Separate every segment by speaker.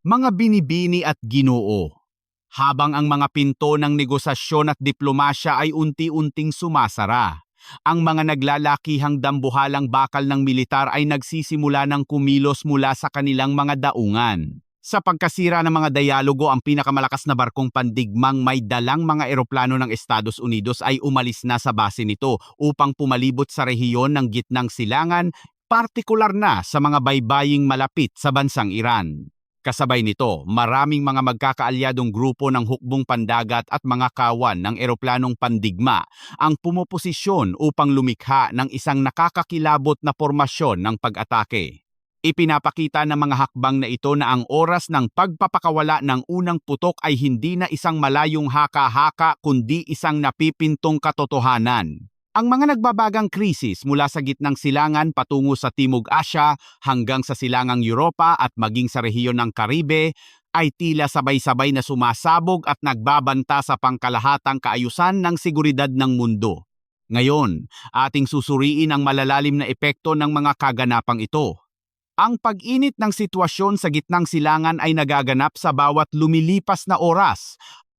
Speaker 1: Mga binibini at ginoo. Habang ang mga pinto ng negosasyon at diplomasya ay unti-unting sumasara, ang mga naglalakihang dambuhalang bakal ng militar ay nagsisimula ng kumilos mula sa kanilang mga daungan. Sa pagkasira ng mga dialogo, ang pinakamalakas na barkong pandigmang may dalang mga eroplano ng Estados Unidos ay umalis na sa base nito upang pumalibot sa rehiyon ng gitnang silangan, partikular na sa mga baybaying malapit sa bansang Iran. Kasabay nito, maraming mga magkakaalyadong grupo ng hukbong pandagat at mga kawan ng eroplanong pandigma ang pumoposisyon upang lumikha ng isang nakakakilabot na pormasyon ng pag-atake. Ipinapakita ng mga hakbang na ito na ang oras ng pagpapakawala ng unang putok ay hindi na isang malayong haka-haka kundi isang napipintong katotohanan. Ang mga nagbabagang krisis mula sa gitnang silangan patungo sa Timog Asya hanggang sa silangang Europa at maging sa rehiyon ng Caribe ay tila sabay-sabay na sumasabog at nagbabanta sa pangkalahatang kaayusan ng seguridad ng mundo. Ngayon, ating susuriin ang malalalim na epekto ng mga kaganapang ito. Ang pag-init ng sitwasyon sa gitnang silangan ay nagaganap sa bawat lumilipas na oras.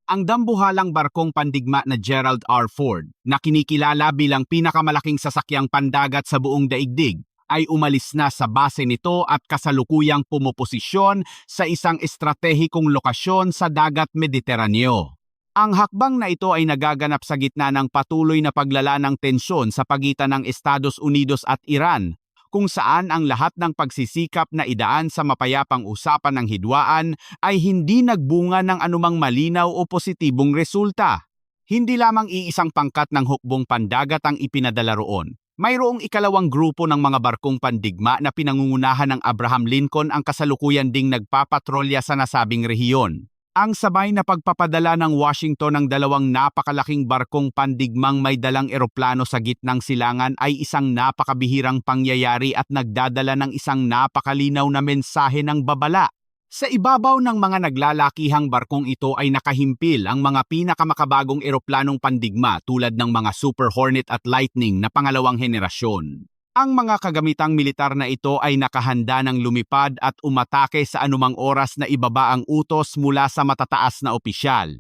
Speaker 1: Ang dambuhalang barkong pandigma na Gerald R. Ford, na kinikilala bilang pinakamalaking sasakyang pandagat sa buong daigdig, ay umalis na sa base nito at kasalukuyang pumoposisyon sa isang estratehikong lokasyon sa dagat Mediteraneo. Ang hakbang na ito ay nagaganap sa gitna ng patuloy na paglala ng tensyon sa pagitan ng Estados Unidos at Iran, kung saan ang lahat ng pagsisikap na idaan sa mapayapang usapan ng hidwaan ay hindi nagbunga ng anumang malinaw o positibong resulta. Hindi lamang iisang pangkat ng hukbong pandagat ang ipinadala roon. Mayroong ikalawang grupo ng mga barkong pandigma na pinangungunahan ng Abraham Lincoln ang kasalukuyan ding nagpapatrolya sa nasabing rehiyon. Ang sabay na pagpapadala ng Washington ng dalawang napakalaking barkong pandigmang may dalang eroplano sa gitnang silangan ay isang napakabihirang pangyayari at nagdadala ng isang napakalinaw na mensahe ng babala. Sa ibabaw ng mga naglalakihang barkong ito ay nakahimpil ang mga pinakamakabagong eroplanong pandigma tulad ng mga Super Hornet at Lightning na pangalawang henerasyon. Ang mga kagamitang militar na ito ay nakahanda ng lumipad at umatake sa anumang oras na ibaba ang utos mula sa matataas na opisyal.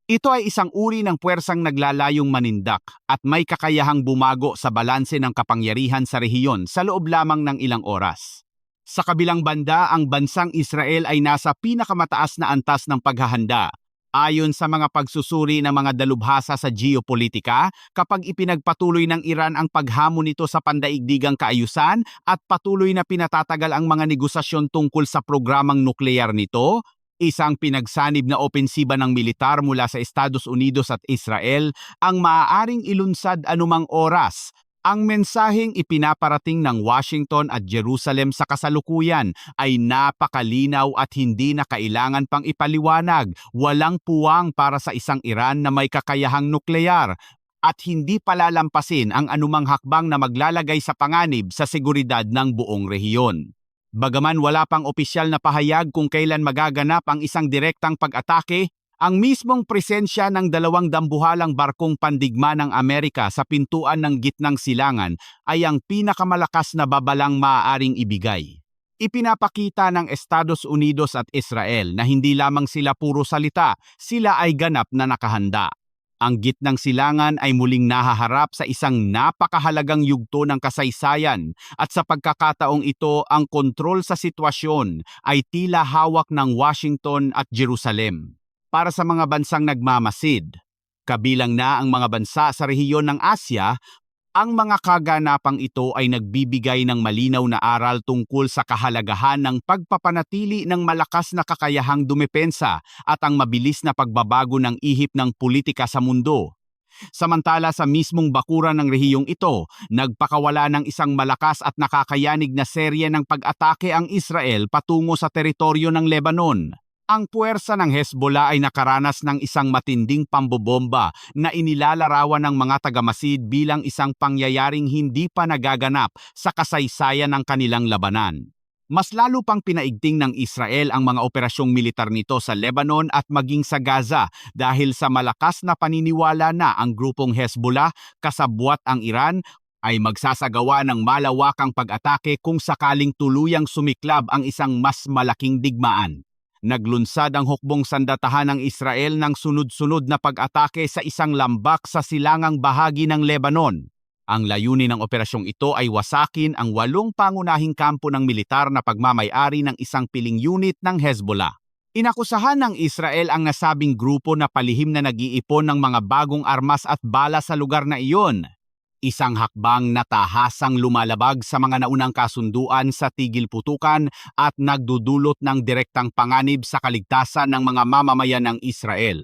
Speaker 1: Ito ay isang uri ng puwersang naglalayong manindak at may kakayahang bumago sa balanse ng kapangyarihan sa rehiyon sa loob lamang ng ilang oras. Sa kabilang banda, ang bansang Israel ay nasa pinakamataas na antas ng paghahanda. Ayon sa mga pagsusuri ng mga dalubhasa sa geopolitika, kapag ipinagpatuloy ng Iran ang paghamon nito sa pandaigdigang kaayusan at patuloy na pinatatagal ang mga negosasyon tungkol sa programang nuklear nito, isang pinagsanib na opensiba ng militar mula sa Estados Unidos at Israel ang maaaring ilunsad anumang oras. Ang mensaheng ipinaparating ng Washington at Jerusalem sa kasalukuyan ay napakalinaw at hindi na kailangan pang ipaliwanag. Walang puwang para sa isang Iran na may kakayahang nuklear at hindi palalampasin ang anumang hakbang na maglalagay sa panganib sa seguridad ng buong rehiyon. Bagaman wala pang opisyal na pahayag kung kailan magaganap ang isang direktang pag-atake, ang mismong presensya ng dalawang dambuhalang barkong pandigma ng Amerika sa pintuan ng gitnang silangan ay ang pinakamalakas na babalang maaaring ibigay. Ipinapakita ng Estados Unidos at Israel na hindi lamang sila puro salita, sila ay ganap na nakahanda. Ang gitnang silangan ay muling nahaharap sa isang napakahalagang yugto ng kasaysayan at sa pagkakataong ito ang kontrol sa sitwasyon ay tila hawak ng Washington at Jerusalem. Para sa mga bansang nagmamasid, kabilang na ang mga bansa sa rehiyon ng Asya, ang mga kaganapang ito ay nagbibigay ng malinaw na aral tungkol sa kahalagahan ng pagpapanatili ng malakas na kakayahang dumepensa at ang mabilis na pagbabago ng ihip ng politika sa mundo. Samantala sa mismong bakuran ng rehiyong ito, nagpakawala ng isang malakas at nakakayanig na serye ng pag-atake ang Israel patungo sa teritoryo ng Lebanon. Ang puwersa ng Hezbollah ay nakaranas ng isang matinding pambobomba na inilalarawan ng mga tagamasid bilang isang pangyayaring hindi pa nagaganap sa kasaysayan ng kanilang labanan. Mas lalo pang pinaigting ng Israel ang mga operasyong militar nito sa Lebanon at maging sa Gaza dahil sa malakas na paniniwala na ang grupong Hezbollah, kasabwat ang Iran, ay magsasagawa ng malawakang pag-atake kung sakaling tuluyang sumiklab ang isang mas malaking digmaan. Naglunsad ang hukbong sandatahan ng Israel ng sunod-sunod na pag-atake sa isang lambak sa silangang bahagi ng Lebanon. Ang layunin ng operasyong ito ay wasakin ang 8 pangunahing kampo ng militar na pagmamay-ari ng isang piling unit ng Hezbollah. Inakusahan ng Israel ang nasabing grupo na palihim na nag-iipon ng mga bagong armas at bala sa lugar na iyon. Isang hakbang na tahasang lumalabag sa mga naunang kasunduan sa tigil putukan at nagdudulot ng direktang panganib sa kaligtasan ng mga mamamayan ng Israel.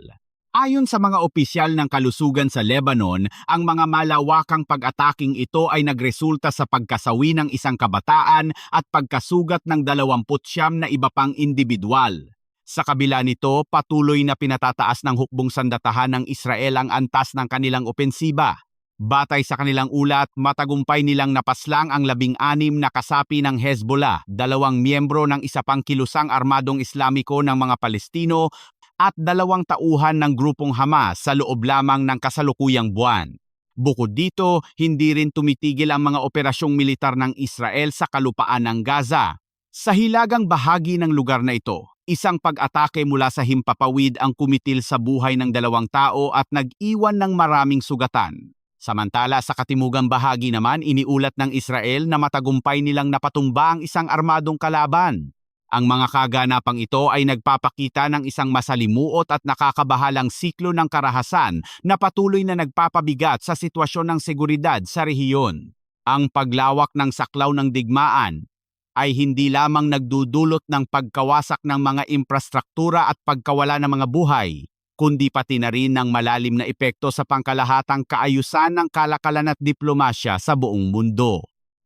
Speaker 1: Ayon sa mga opisyal ng kalusugan sa Lebanon, ang mga malawakang pag-ataking ito ay nagresulta sa pagkasawi ng isang kabataan at pagkasugat ng 29 na iba pang individual. Sa kabila nito, patuloy na pinatataas ng hukbong sandatahan ng Israel ang antas ng kanilang opensiba. Batay sa kanilang ulat, matagumpay nilang napaslang ang 16 na kasapi ng Hezbollah, 2 miyembro ng isa pang kilusang armadong Islamiko ng mga Palestino at 2 tauhan ng grupong Hamas sa loob lamang ng kasalukuyang buwan. Bukod dito, hindi rin tumitigil ang mga operasyong militar ng Israel sa kalupaan ng Gaza. Sa hilagang bahagi ng lugar na ito, isang pag-atake mula sa himpapawid ang kumitil sa buhay ng 2 tao at nag-iwan ng maraming sugatan. Samantala sa katimugang bahagi naman, iniulat ng Israel na matagumpay nilang napatumba ang isang armadong kalaban. Ang mga kaganapang ito ay nagpapakita ng isang masalimuot at nakakabahalang siklo ng karahasan na patuloy na nagpapabigat sa sitwasyon ng seguridad sa rehiyon. Ang paglawak ng saklaw ng digmaan ay hindi lamang nagdudulot ng pagkawasak ng mga infrastruktura at pagkawala ng mga buhay, kundi pati na rin ng malalim na epekto sa pangkalahatang kaayusan ng kalakalan at diplomasya sa buong mundo.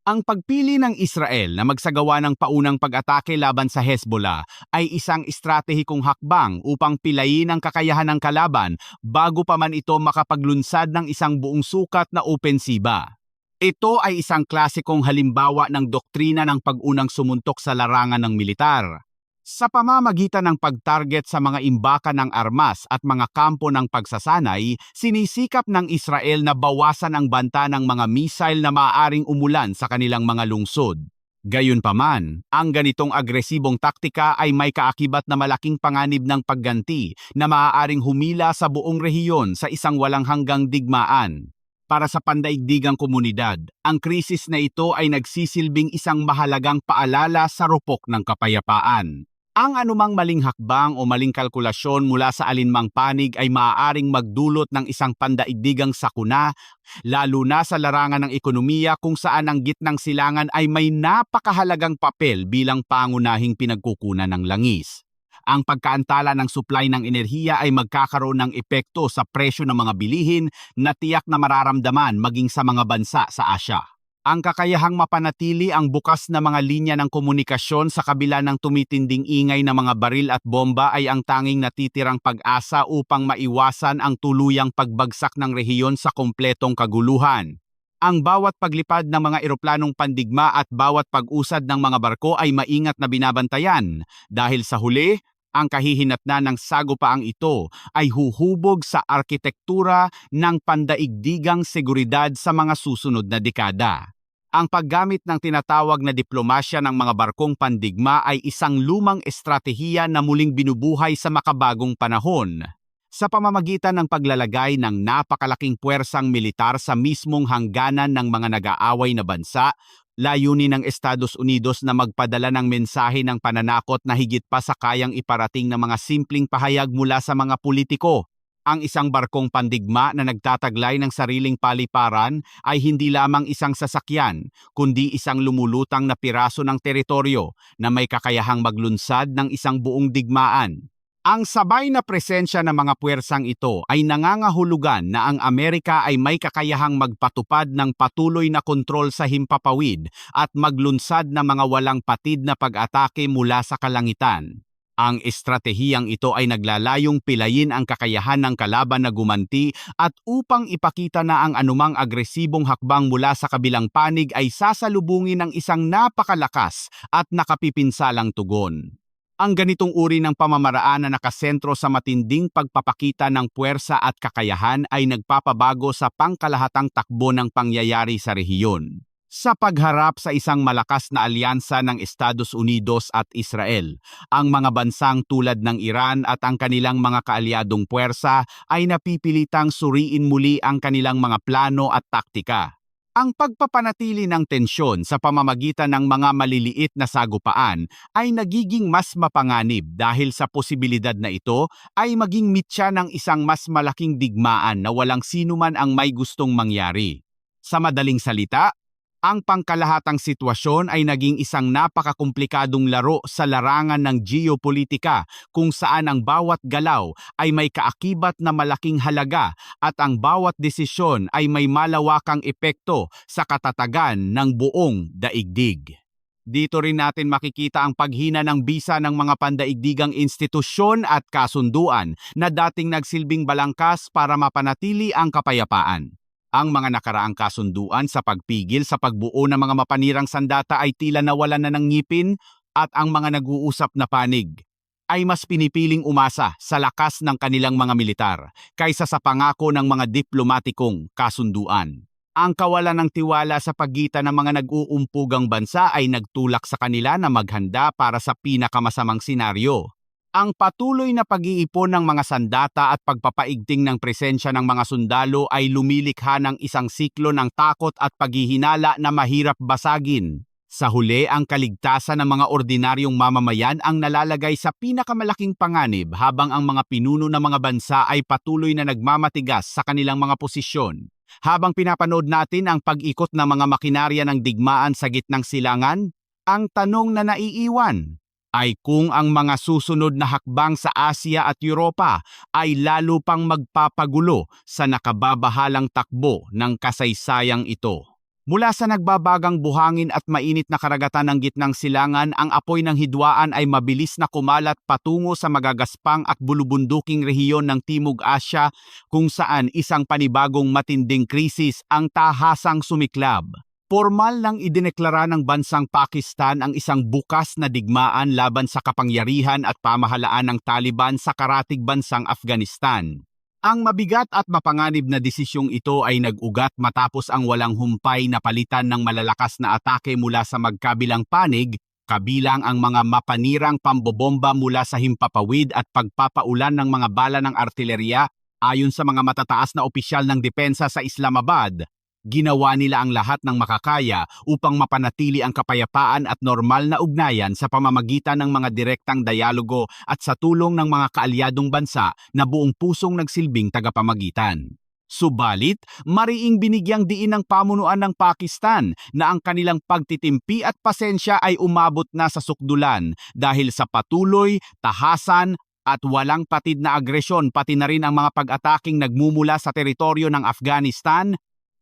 Speaker 1: Ang pagpili ng Israel na magsagawa ng paunang pag-atake laban sa Hezbollah ay isang estratehikong hakbang upang pilayin ang kakayahan ng kalaban bago pa man ito makapaglunsad ng isang buong sukat na opensiba. Ito ay isang klasikong halimbawa ng doktrina ng pag-unang sumuntok sa larangan ng militar. Sa pamamagitan ng pag-target sa mga imbakan ng armas at mga kampo ng pagsasanay, sinisikap ng Israel na bawasan ang banta ng mga missile na maaaring umulan sa kanilang mga lungsod. Gayunpaman, ang ganitong agresibong taktika ay may kaakibat na malaking panganib ng pagganti na maaaring humila sa buong rehiyon sa isang walang hanggang digmaan. Para sa pandaigdigang komunidad, ang krisis na ito ay nagsisilbing isang mahalagang paalala sa rupok ng kapayapaan. Ang anumang maling hakbang o maling kalkulasyon mula sa alinmang panig ay maaaring magdulot ng isang pandaigdigang sakuna, lalo na sa larangan ng ekonomiya kung saan ang gitnang silangan ay may napakahalagang papel bilang pangunahing pinagkukunan ng langis. Ang pagkaantala ng supply ng enerhiya ay magkakaroon ng epekto sa presyo ng mga bilihin na tiyak na mararamdaman maging sa mga bansa sa Asya. Ang kakayahang mapanatili ang bukas na mga linya ng komunikasyon sa kabila ng tumitinding ingay ng mga baril at bomba ay ang tanging natitirang pag-asa upang maiwasan ang tuluyang pagbagsak ng rehiyon sa kompletong kaguluhan. Ang bawat paglipad ng mga eroplanong pandigma at bawat pag-usad ng mga barko ay maingat na binabantayan dahil sa huli, ang kahihinatnan ng sagupaang ito ay huhubog sa arkitektura ng pandaigdigang seguridad sa mga susunod na dekada. Ang paggamit ng tinatawag na diplomasya ng mga barkong pandigma ay isang lumang estratehiya na muling binubuhay sa makabagong panahon. Sa pamamagitan ng paglalagay ng napakalaking puwersang militar sa mismong hangganan ng mga nag-aaway na bansa, layunin ng Estados Unidos na magpadala ng mensahe ng pananakot na higit pa sa kayang iparating ng mga simpleng pahayag mula sa mga politiko. Ang isang barkong pandigma na nagtataglay ng sariling paliparan ay hindi lamang isang sasakyan, kundi isang lumulutang na piraso ng teritoryo na may kakayahang maglunsad ng isang buong digmaan. Ang sabay na presensya ng mga puwersang ito ay nangangahulugan na ang Amerika ay may kakayahang magpatupad ng patuloy na kontrol sa himpapawid at maglunsad ng mga walang patid na pag-atake mula sa kalangitan. Ang estratehiyang ito ay naglalayong pilayin ang kakayahan ng kalaban na gumanti at upang ipakita na ang anumang agresibong hakbang mula sa kabilang panig ay sasalubungin ng isang napakalakas at nakapipinsalang tugon. Ang ganitong uri ng pamamaraan na nakasentro sa matinding pagpapakita ng puwersa at kakayahan ay nagpapabago sa pangkalahatang takbo ng pangyayari sa rehiyon. Sa pagharap sa isang malakas na alyansa ng Estados Unidos at Israel, ang mga bansang tulad ng Iran at ang kanilang mga kaalyadong puwersa ay napipilitang suriin muli ang kanilang mga plano at taktika. Ang pagpapanatili ng tensyon sa pamamagitan ng mga maliliit na sagupaan ay nagiging mas mapanganib dahil sa posibilidad na ito ay maging mitya ng isang mas malaking digmaan na walang sinuman ang may gustong mangyari. Sa madaling salita, ang pangkalahatang sitwasyon ay naging isang napakakomplikadong laro sa larangan ng geopolitika kung saan ang bawat galaw ay may kaakibat na malaking halaga at ang bawat desisyon ay may malawakang epekto sa katatagan ng buong daigdig. Dito rin natin makikita ang paghina ng bisa ng mga pandaigdigang institusyon at kasunduan na dating nagsilbing balangkas para mapanatili ang kapayapaan. Ang mga nakaraang kasunduan sa pagpigil sa pagbuo ng mga mapanirang sandata ay tila nawalan na ng ngipin at ang mga nag-uusap na panig ay mas pinipiling umasa sa lakas ng kanilang mga militar kaysa sa pangako ng mga diplomatikong kasunduan. Ang kawalan ng tiwala sa pagitan ng mga nag-uumpugang bansa ay nagtulak sa kanila na maghanda para sa pinakamasamang senaryo. Ang patuloy na pag-iipon ng mga sandata at pagpapaigting ng presensya ng mga sundalo ay lumilikha ng isang siklo ng takot at paghihinala na mahirap basagin. Sa huli, ang kaligtasan ng mga ordinaryong mamamayan ang nalalagay sa pinakamalaking panganib habang ang mga pinuno ng mga bansa ay patuloy na nagmamatigas sa kanilang mga posisyon. Habang pinapanood natin ang pag-ikot ng mga makinarya ng digmaan sa gitnang silangan, ang tanong na naiiwan ay kung ang mga susunod na hakbang sa Asya at Europa ay lalo pang magpapagulo sa nakababahalang takbo ng kasaysayang ito. Mula sa nagbabagang buhangin at mainit na karagatan ng gitnang silangan, ang apoy ng hidwaan ay mabilis na kumalat patungo sa magagaspang at bulubunduking rehiyon ng Timog Asya kung saan isang panibagong matinding krisis ang tahasang sumiklab. Formal nang idineklara ng bansang Pakistan ang isang bukas na digmaan laban sa kapangyarihan at pamahalaan ng Taliban sa karatig bansang Afghanistan. Ang mabigat at mapanganib na desisyong ito ay nag-ugat matapos ang walang humpay na palitan ng malalakas na atake mula sa magkabilang panig, kabilang ang mga mapanirang pambobomba mula sa himpapawid at pagpapaulan ng mga bala ng artilerya ayon sa mga matataas na opisyal ng depensa sa Islamabad. Ginawa nila ang lahat ng makakaya upang mapanatili ang kapayapaan at normal na ugnayan sa pamamagitan ng mga direktang dialogo at sa tulong ng mga kaalyadong bansa na buong pusong nagsilbing tagapamagitan. Subalit, mariing binigyang diin ng pamunuan ng Pakistan na ang kanilang pagtitimpi at pasensya ay umabot na sa sukdulan dahil sa patuloy, tahasan at walang patid na agresyon pati na rin ang mga pag-ataking nagmumula sa teritoryo ng Afghanistan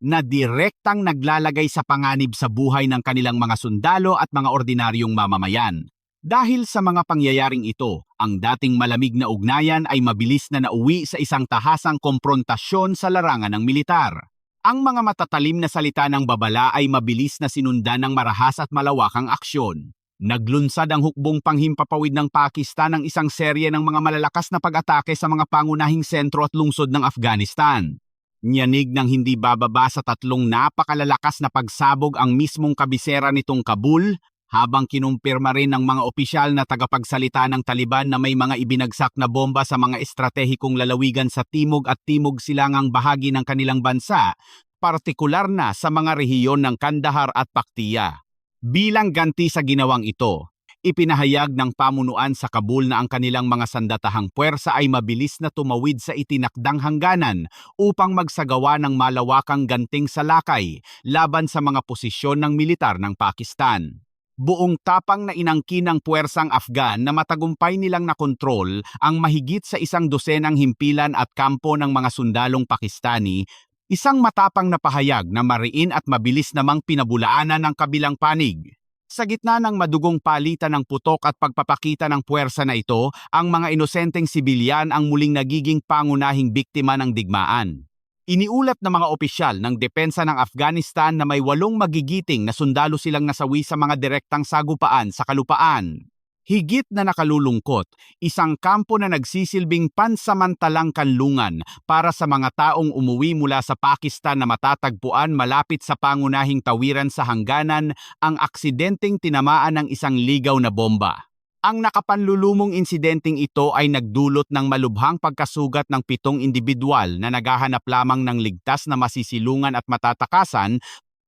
Speaker 1: na direktang naglalagay sa panganib sa buhay ng kanilang mga sundalo at mga ordinaryong mamamayan. Dahil sa mga pangyayaring ito, ang dating malamig na ugnayan ay mabilis na nauwi sa isang tahasang komprontasyon sa larangan ng militar. Ang mga matatalim na salita ng babala ay mabilis na sinundan ng marahas at malawakang aksyon. Naglunsad ang hukbong panghimpapawid ng Pakistan ng isang serye ng mga malalakas na pag-atake sa mga pangunahing sentro at lungsod ng Afghanistan. Nyanig ng hindi bababa sa 3 napakalalakas na pagsabog ang mismong kabisera nitong Kabul, habang kinumpirma rin ng mga opisyal na tagapagsalita ng Taliban na may mga ibinagsak na bomba sa mga estratehikong lalawigan sa timog at timog silangang bahagi ng kanilang bansa, partikular na sa mga rehiyon ng Kandahar at Paktiya. Bilang ganti sa ginawang ito, ipinahayag ng pamunuan sa Kabul na ang kanilang mga sandatahang puwersa ay mabilis na tumawid sa itinakdang hangganan upang magsagawa ng malawakang ganting salakay laban sa mga posisyon ng militar ng Pakistan. Buong tapang na inangkin ng puwersang Afghan na matagumpay nilang nakontrol ang mahigit sa 100 himpilan at kampo ng mga sundalong Pakistani, isang matapang na pahayag na mariin at mabilis namang pinabulaanan ng kabilang panig. Sa gitna ng madugong palitan ng putok at pagpapakita ng puwersa na ito, ang mga inosenteng sibilyan ang muling nagiging pangunahing biktima ng digmaan. Iniulat ng mga opisyal ng depensa ng Afghanistan na may 8 magigiting na sundalo silang nasawi sa mga direktang sagupaan sa kalupaan. Higit na nakalulungkot, isang kampo na nagsisilbing pansamantalang kanlungan para sa mga taong umuwi mula sa Pakistan na matatagpuan malapit sa pangunahing tawiran sa hangganan ang aksidenteng tinamaan ng isang ligaw na bomba. Ang nakapanlulumong insidenteng ito ay nagdulot ng malubhang pagkasugat ng 7 individual na naghahanap lamang ng ligtas na masisilungan at matatakasan,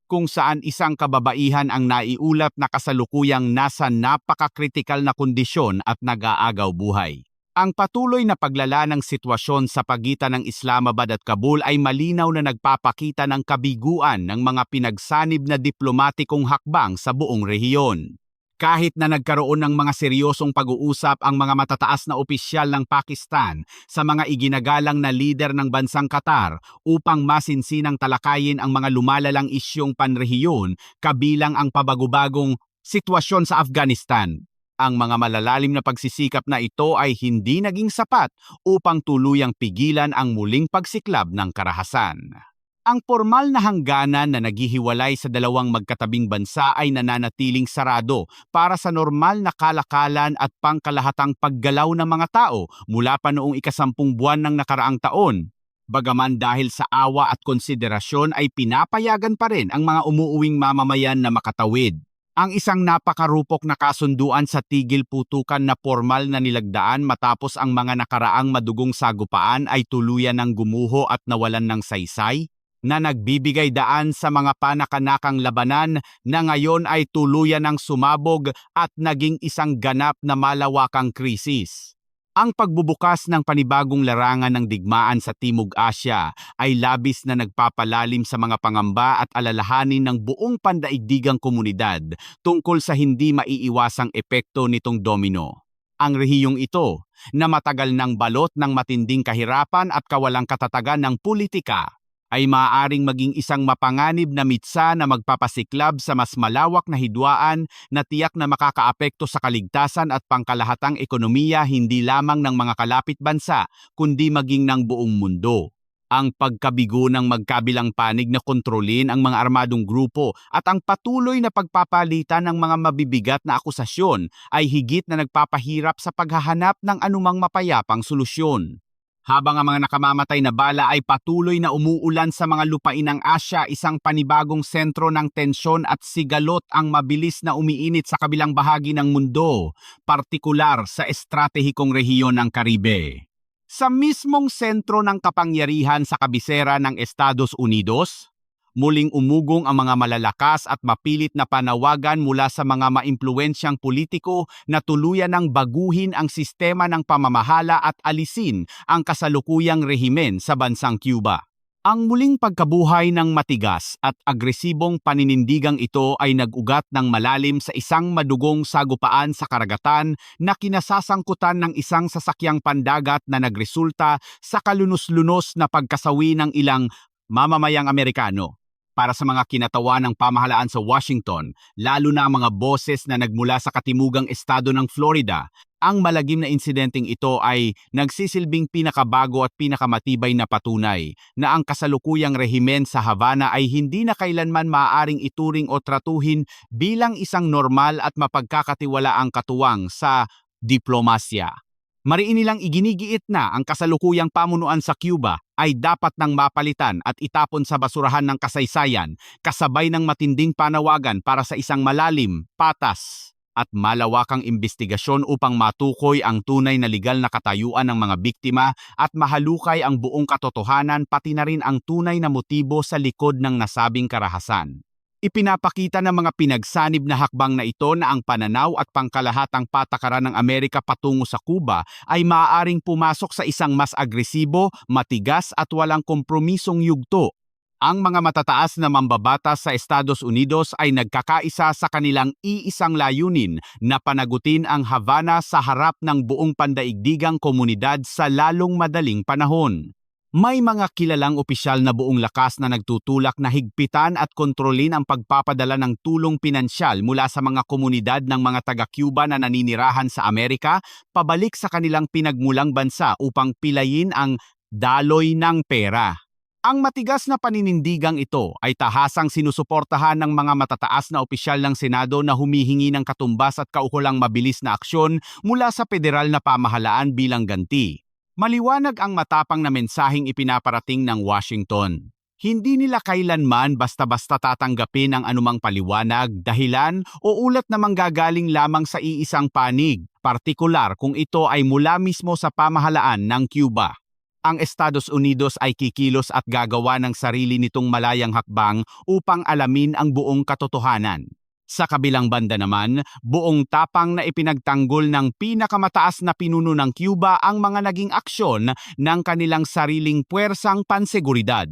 Speaker 1: kung saan isang kababaihan ang naiulat na kasalukuyang nasa napakakritikal na kondisyon at nag-aagaw buhay. Ang patuloy na paglala ng sitwasyon sa pagitan ng Islamabad at Kabul ay malinaw na nagpapakita ng kabiguan ng mga pinagsanib na diplomatikong hakbang sa buong rehiyon. Kahit na nagkaroon ng mga seryosong pag-uusap ang mga matataas na opisyal ng Pakistan sa mga iginagalang na lider ng bansang Qatar upang masinsinang talakayin ang mga lumalalang isyong panrehiyon kabilang ang pabagubagong sitwasyon sa Afghanistan. Ang mga malalalim na pagsisikap na ito ay hindi naging sapat upang tuluyang pigilan ang muling pagsiklab ng karahasan. Ang pormal na hangganan na naghihiwalay sa dalawang magkatabing bansa ay nananatiling sarado para sa normal na kalakalan at pangkalahatang paggalaw ng mga tao mula pa noong ika-10 buwan ng nakaraang taon. Bagaman dahil sa awa at konsiderasyon ay pinapayagan pa rin ang mga umuuwing mamamayan na makatawid. Ang isang napakarupok na kasunduan sa tigil putukan na pormal na nilagdaan matapos ang mga nakaraang madugong sagupaan ay tuluyan ng gumuho at nawalan ng saysay, na nagbibigay daan sa mga panakanakang labanan na ngayon ay tuluyan ng sumabog at naging isang ganap na malawakang krisis. Ang pagbubukas ng panibagong larangan ng digmaan sa Timog Asya ay labis na nagpapalalim sa mga pangamba at alalahanin ng buong pandaigdigang komunidad tungkol sa hindi maiiwasang epekto nitong domino. Ang rehiyong ito, na matagal ng balot ng matinding kahirapan at kawalang katatagan ng politika, ay maaaring maging isang mapanganib na mitsa na magpapasiklab sa mas malawak na hidwaan na tiyak na makakaapekto sa kaligtasan at pangkalahatang ekonomiya hindi lamang ng mga kalapit bansa, kundi maging ng buong mundo. Ang pagkabigo ng magkabilang panig na kontrolin ang mga armadong grupo at ang patuloy na pagpapalitan ng mga mabibigat na akusasyon ay higit na nagpapahirap sa paghahanap ng anumang mapayapang solusyon. Habang ang mga nakamamatay na bala ay patuloy na umuulan sa mga lupain ng Asya, isang panibagong sentro ng tensyon at sigalot ang mabilis na umiinit sa kabilang bahagi ng mundo, partikular sa estratehikong rehiyon ng Caribe. Sa mismong sentro ng kapangyarihan sa kabisera ng Estados Unidos, muling umugong ang mga malalakas at mapilit na panawagan mula sa mga maimpluwensyang politiko na tuluyan ng baguhin ang sistema ng pamamahala at alisin ang kasalukuyang rehimen sa bansang Cuba. Ang muling pagkabuhay ng matigas at agresibong paninindigang ito ay nag-ugat ng malalim sa isang madugong sagupaan sa karagatan na kinasasangkutan ng isang sasakyang pandagat na nagresulta sa kalunos-lunos na pagkasawi ng ilang mamamayang Amerikano. Para sa mga kinatawa ng pamahalaan sa Washington, lalo na ang mga boses na nagmula sa katimugang estado ng Florida, ang malagim na insidenteng ito ay nagsisilbing pinakabago at pinakamatibay na patunay na ang kasalukuyang rehimen sa Havana ay hindi na kailanman maaaring ituring o tratuhin bilang isang normal at mapagkakatiwalaang katuwang sa diplomasya. Mariin nilang iginigiit na ang kasalukuyang pamunuan sa Cuba ay dapat nang mapalitan at itapon sa basurahan ng kasaysayan kasabay ng matinding panawagan para sa isang malalim, patas at malawakang imbestigasyon upang matukoy ang tunay na legal na katayuan ng mga biktima at mahalukay ang buong katotohanan pati na rin ang tunay na motibo sa likod ng nasabing karahasan. Ipinapakita ng mga pinagsanib na hakbang na ito na ang pananaw at pangkalahatang patakaran ng Amerika patungo sa Cuba ay maaaring pumasok sa isang mas agresibo, matigas at walang kompromisong yugto. Ang mga matataas na mambabatas sa Estados Unidos ay nagkakaisa sa kanilang iisang layunin na panagutin ang Havana sa harap ng buong pandaigdigang komunidad sa lalong madaling panahon. May mga kilalang opisyal na buong lakas na nagtutulak na higpitan at kontrolin ang pagpapadala ng tulong pinansyal mula sa mga komunidad ng mga taga-Cuba na naninirahan sa Amerika pabalik sa kanilang pinagmulang bansa upang pilayin ang daloy ng pera. Ang matigas na paninindigang ito ay tahasang sinusuportahan ng mga matataas na opisyal ng Senado na humihingi ng katumbas at kaukulang mabilis na aksyon mula sa federal na pamahalaan bilang ganti. Maliwanag ang matapang na mensaheng ipinaparating ng Washington. Hindi nila kailanman basta-basta tatanggapin ang anumang paliwanag, dahilan o ulat na manggagaling lamang sa iisang panig, partikular kung ito ay mula mismo sa pamahalaan ng Cuba. Ang Estados Unidos ay kikilos at gagawa ng sarili nitong malayang hakbang upang alamin ang buong katotohanan. Sa kabilang banda naman, buong tapang na ipinagtanggol ng pinakamataas na pinuno ng Cuba ang mga naging aksyon ng kanilang sariling puwersang panseguridad.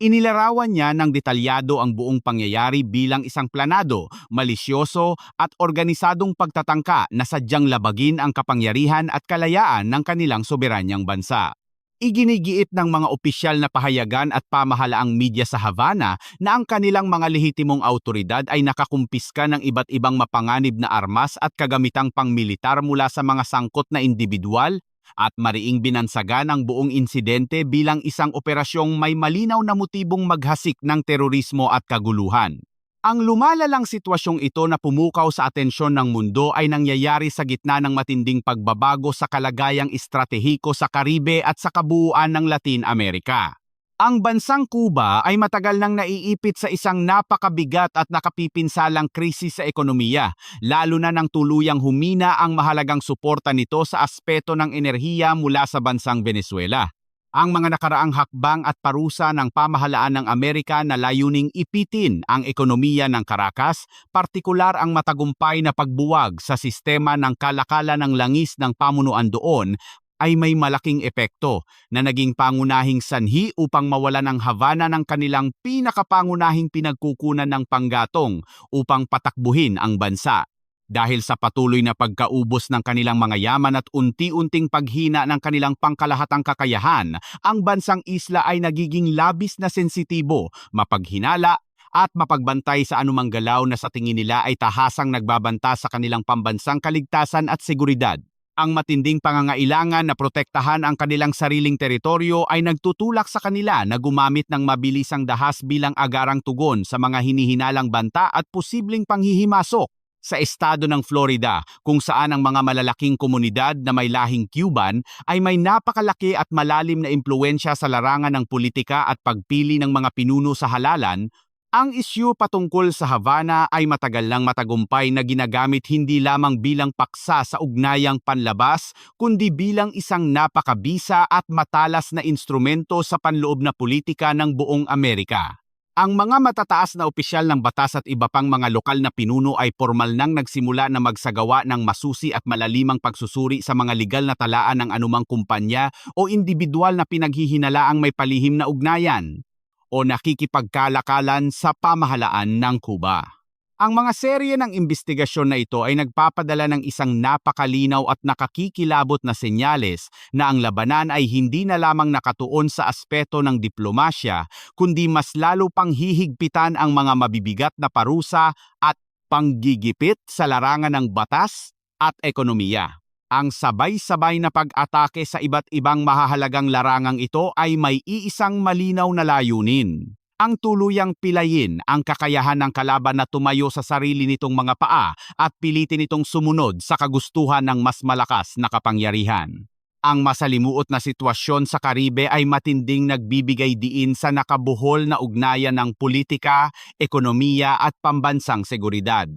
Speaker 1: Inilarawan niya ng detalyado ang buong pangyayari bilang isang planado, malisyoso at organisadong pagtatangka na sadyang labagin ang kapangyarihan at kalayaan ng kanilang soberanyang bansa. Iginigiit ng mga opisyal na pahayagan at pamahalaang media sa Havana na ang kanilang mga lehitimong autoridad ay nakakumpiska ng iba't ibang mapanganib na armas at kagamitang pangmilitar mula sa mga sangkot na individual at mariing binansagan ang buong insidente bilang isang operasyong may malinaw na motibong maghasik ng terorismo at kaguluhan. Ang lumalalang sitwasyong ito na pumukaw sa atensyon ng mundo ay nangyayari sa gitna ng matinding pagbabago sa kalagayang estratehiko sa Caribe at sa kabuuan ng Latin America. Ang bansang Cuba ay matagal nang naiipit sa isang napakabigat at nakapipinsalang krisis sa ekonomiya, lalo na nang tuluyang humina ang mahalagang suporta nito sa aspeto ng enerhiya mula sa bansang Venezuela. Ang mga nakaraang hakbang at parusa ng pamahalaan ng Amerika na layuning ipitin ang ekonomiya ng Caracas, partikular ang matagumpay na pagbuwag sa sistema ng kalakalan ng langis ng pamunuan doon, ay may malaking epekto na naging pangunahing sanhi upang mawalan ng Havana ng kanilang pinakapangunahing pinagkukunan ng panggatong upang patakbuhin ang bansa. Dahil sa patuloy na pagkaubos ng kanilang mga yaman at unti-unting paghina ng kanilang pangkalahatang kakayahan, ang bansang isla ay nagiging labis na sensitibo, mapaghinala at mapagbantay sa anumang galaw na sa tingin nila ay tahasang nagbabanta sa kanilang pambansang kaligtasan at seguridad. Ang matinding pangangailangan na protektahan ang kanilang sariling teritoryo ay nagtutulak sa kanila na gumamit ng mabilisang dahas bilang agarang tugon sa mga hinihinalang banta at posibleng panghihimasok. Sa estado ng Florida, kung saan ang mga malalaking komunidad na may lahing Cuban ay may napakalaki at malalim na impluwensya sa larangan ng politika at pagpili ng mga pinuno sa halalan, ang isyu patungkol sa Havana ay matagal nang matagumpay na ginagamit hindi lamang bilang paksa sa ugnayang panlabas, kundi bilang isang napakabisa at matalas na instrumento sa panloob na politika ng buong Amerika. Ang mga matataas na opisyal ng batas at iba pang mga lokal na pinuno ay formal nang nagsimula na magsagawa ng masusi at malalimang pagsusuri sa mga legal na talaan ng anumang kumpanya o individual na pinaghihinalaang may palihim na ugnayan o nakikipagkalakalan sa pamahalaan ng Cuba. Ang mga serye ng imbestigasyon na ito ay nagpapadala ng isang napakalinaw at nakakikilabot na senyales na ang labanan ay hindi na lamang nakatuon sa aspeto ng diplomasya, kundi mas lalo pang hihigpitan ang mga mabibigat na parusa at panggigipit sa larangan ng batas at ekonomiya. Ang sabay-sabay na pag-atake sa iba't ibang mahahalagang larangang ito ay may iisang malinaw na layunin. Ang tuluyang pilayin ang kakayahan ng kalaban na tumayo sa sarili nitong mga paa at pilitin itong sumunod sa kagustuhan ng mas malakas na kapangyarihan. Ang masalimuot na sitwasyon sa Caribe ay matinding nagbibigay diin sa nakabuhol na ugnayan ng politika, ekonomiya at pambansang seguridad.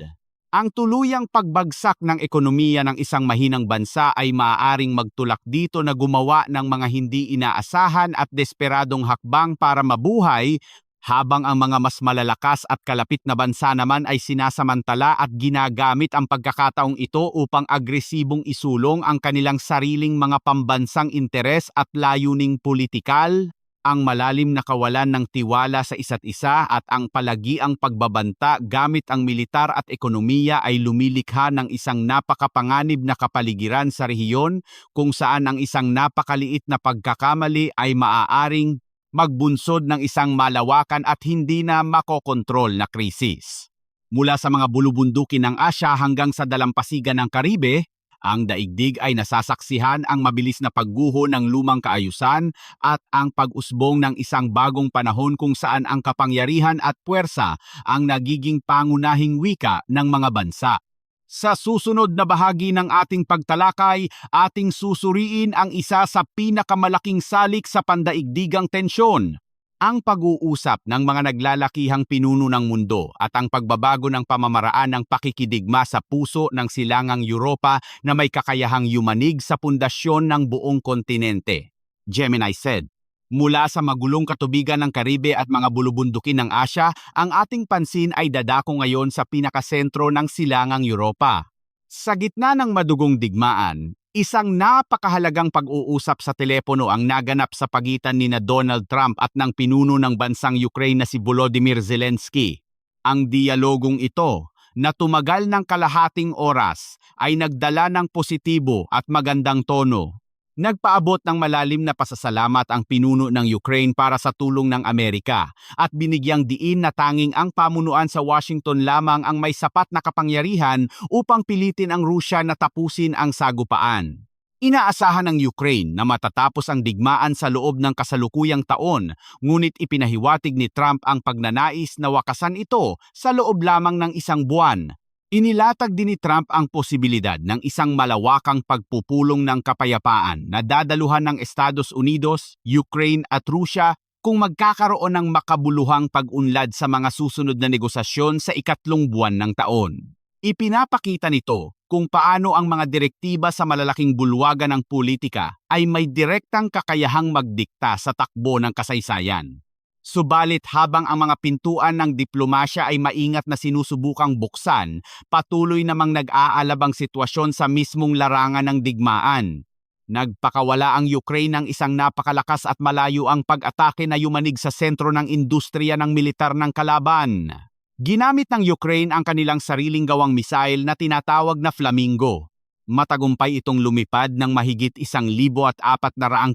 Speaker 1: Ang tuluyang pagbagsak ng ekonomiya ng isang mahinang bansa ay maaaring magtulak dito na gumawa ng mga hindi inaasahan at desperadong hakbang para mabuhay, habang ang mga mas malalakas at kalapit na bansa naman ay sinasamantala at ginagamit ang pagkakataong ito upang agresibong isulong ang kanilang sariling mga pambansang interes at layuning politikal. Ang malalim na kawalan ng tiwala sa isa't isa at ang palagiang pagbabanta gamit ang militar at ekonomiya ay lumilikha ng isang napakapanganib na kapaligiran sa rehiyon kung saan ang isang napakaliit na pagkakamali ay maaaring magbunsod ng isang malawakan at hindi na makokontrol na krisis. Mula sa mga bulubundukin ng Asya hanggang sa dalampasigan ng Caribe, Ang daigdig ay nasasaksihan ang mabilis na pagguho ng lumang kaayusan at ang pag-usbong ng isang bagong panahon kung saan ang kapangyarihan at puwersa ang nagiging pangunahing wika ng mga bansa. Sa susunod na bahagi ng ating pagtalakay, ating susuriin ang isa sa pinakamalaking salik sa pandaigdigang tensyon, ang pag-uusap ng mga naglalakihang pinuno ng mundo at ang pagbabago ng pamamaraan ng pakikidigma sa puso ng silangang Europa na may kakayahang yumanig sa pundasyon ng buong kontinente. Gemini said. Mula sa magulong katubigan ng Karibe at mga bulubundukin ng Asya, ang ating pansin ay dadako ngayon sa pinakasentro ng silangang Europa. Sa gitna ng madugong digmaan, isang napakahalagang pag-uusap sa telepono ang naganap sa pagitan ni Donald Trump at ng pinuno ng bansang Ukraine na si Volodymyr Zelensky. Ang dialogong ito, na tumagal ng kalahating oras, ay nagdala ng positibo at magandang tono. Nagpaabot ng malalim na pasasalamat ang pinuno ng Ukraine para sa tulong ng Amerika at binigyang diin na tanging ang pamunuan sa Washington lamang ang may sapat na kapangyarihan upang pilitin ang Rusya na tapusin ang sagupaan. Inaasahan ng Ukraine na matatapos ang digmaan sa loob ng kasalukuyang taon, ngunit ipinahiwatig ni Trump ang pagnanais na wakasan ito sa loob lamang ng isang buwan. Inilatag din ni Trump ang posibilidad ng isang malawakang pagpupulong ng kapayapaan na dadaluhan ng Estados Unidos, Ukraine at Rusya kung magkakaroon ng makabuluhang pag-unlad sa mga susunod na negosasyon sa ikatlong buwan ng taon. Ipinapakita nito kung paano ang mga direktiba sa malalaking bulwagan ng politika ay may direktang kakayahang magdikta sa takbo ng kasaysayan. Subalit habang ang mga pintuan ng diplomasya ay maingat na sinusubukang buksan, patuloy namang nag-aalabang sitwasyon sa mismong larangan ng digmaan. Nagpakawala ang Ukraine ng isang napakalakas at malayo ang pag-atake na yumanig sa sentro ng industriya ng militar ng kalaban. Ginamit ng Ukraine ang kanilang sariling gawang misail na tinatawag na Flamingo. Matagumpay itong lumipad ng mahigit 1,400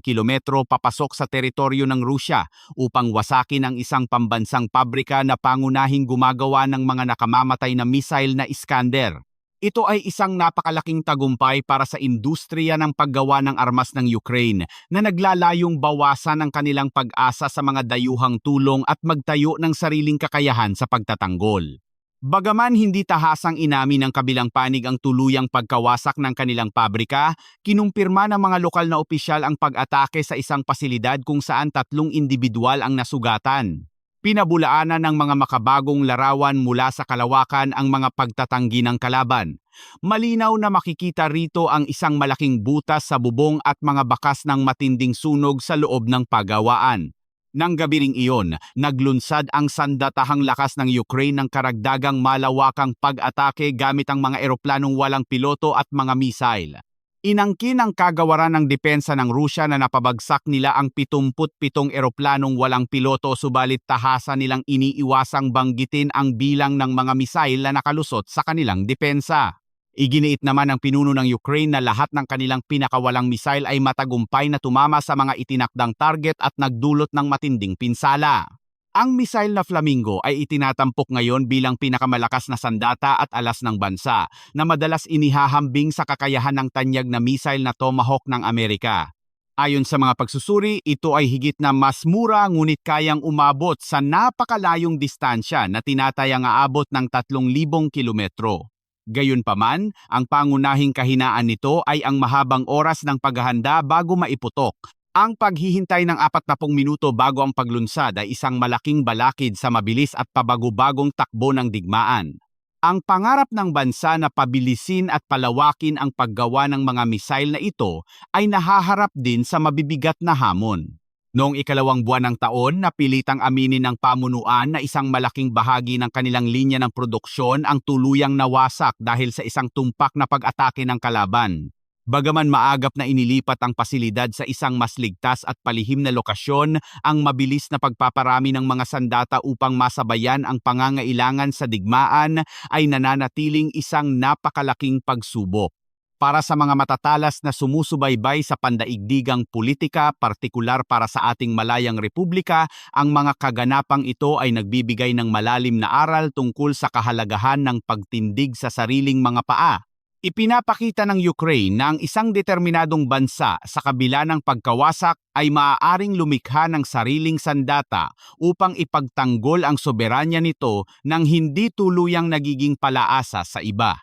Speaker 1: kilometro papasok sa teritoryo ng Rusya upang wasakin ang isang pambansang pabrika na pangunahing gumagawa ng mga nakamamatay na misail na Iskander. Ito ay isang napakalaking tagumpay para sa industriya ng paggawa ng armas ng Ukraine na naglalayong bawasan ang kanilang pag-asa sa mga dayuhang tulong at magtayo ng sariling kakayahan sa pagtatanggol. Bagaman hindi tahasang inamin ng kabilang panig ang tuluyang pagkawasak ng kanilang pabrika, kinumpirma ng mga lokal na opisyal ang pag-atake sa isang pasilidad kung saan 3 individual ang nasugatan. Pinabulaanan ng mga makabagong larawan mula sa kalawakan ang mga pagtatanggi ng kalaban. Malinaw na makikita rito ang isang malaking butas sa bubong at mga bakas ng matinding sunog sa loob ng pagawaan. Nang gabi ring iyon, naglunsad ang sandatahang lakas ng Ukraine ng karagdagang malawakang pag-atake gamit ang mga eroplanong walang piloto at mga misail. Inangkin ng kagawaran ng depensa ng Rusya na napabagsak nila ang 77 eroplanong walang piloto subalit tahasa nilang iniiwasang banggitin ang bilang ng mga misail na nakalusot sa kanilang depensa. Iginiit naman ng pinuno ng Ukraine na lahat ng kanilang pinakawalang misail ay matagumpay na tumama sa mga itinakdang target at nagdulot ng matinding pinsala. Ang misail na Flamingo ay itinatampok ngayon bilang pinakamalakas na sandata at alas ng bansa na madalas inihahambing sa kakayahan ng tanyag na misail na Tomahawk ng Amerika. Ayon sa mga pagsusuri, ito ay higit na mas mura ngunit kayang umabot sa napakalayong distansya na tinatayang aabot ng 3,000 kilometro. Gayunpaman, ang pangunahing kahinaan nito ay ang mahabang oras ng paghahanda bago maiputok. Ang paghihintay ng 40 minuto bago ang paglunsad ay isang malaking balakid sa mabilis at pabago-bagong takbo ng digmaan. Ang pangarap ng bansa na pabilisin at palawakin ang paggawa ng mga misail na ito ay nahaharap din sa mabibigat na hamon. Noong ikalawang buwan ng taon, napilitang aminin ng pamunuan na isang malaking bahagi ng kanilang linya ng produksyon ang tuluyang nawasak dahil sa isang tumpak na pag-atake ng kalaban. Bagaman maagap na inilipat ang pasilidad sa isang mas ligtas at palihim na lokasyon, ang mabilis na pagpaparami ng mga sandata upang masabayan ang pangangailangan sa digmaan ay nananatiling isang napakalaking pagsubok. Para sa mga matatalas na sumusubaybay sa pandaigdigang politika, partikular para sa ating malayang republika, ang mga kaganapang ito ay nagbibigay ng malalim na aral tungkol sa kahalagahan ng pagtindig sa sariling mga paa. Ipinapakita ng Ukraine na ang isang determinadong bansa sa kabila ng pagkawasak ay maaaring lumikha ng sariling sandata upang ipagtanggol ang soberanya nito nang hindi tuluyang nagiging palaasa sa iba.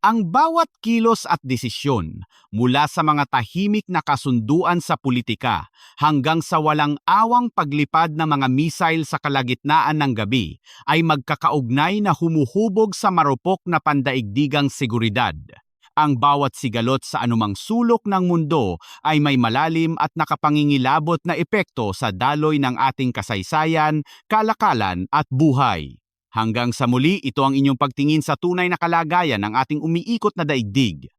Speaker 1: Ang bawat kilos at desisyon, mula sa mga tahimik na kasunduan sa politika hanggang sa walang awang paglipad ng mga misail sa kalagitnaan ng gabi, ay magkakaugnay na humuhubog sa marupok na pandaigdigang seguridad. Ang bawat sigalot sa anumang sulok ng mundo ay may malalim at nakapangingilabot na epekto sa daloy ng ating kasaysayan, kalakalan at buhay. Hanggang sa muli, ito ang inyong pagtingin sa tunay na kalagayan ng ating umiikot na daigdig.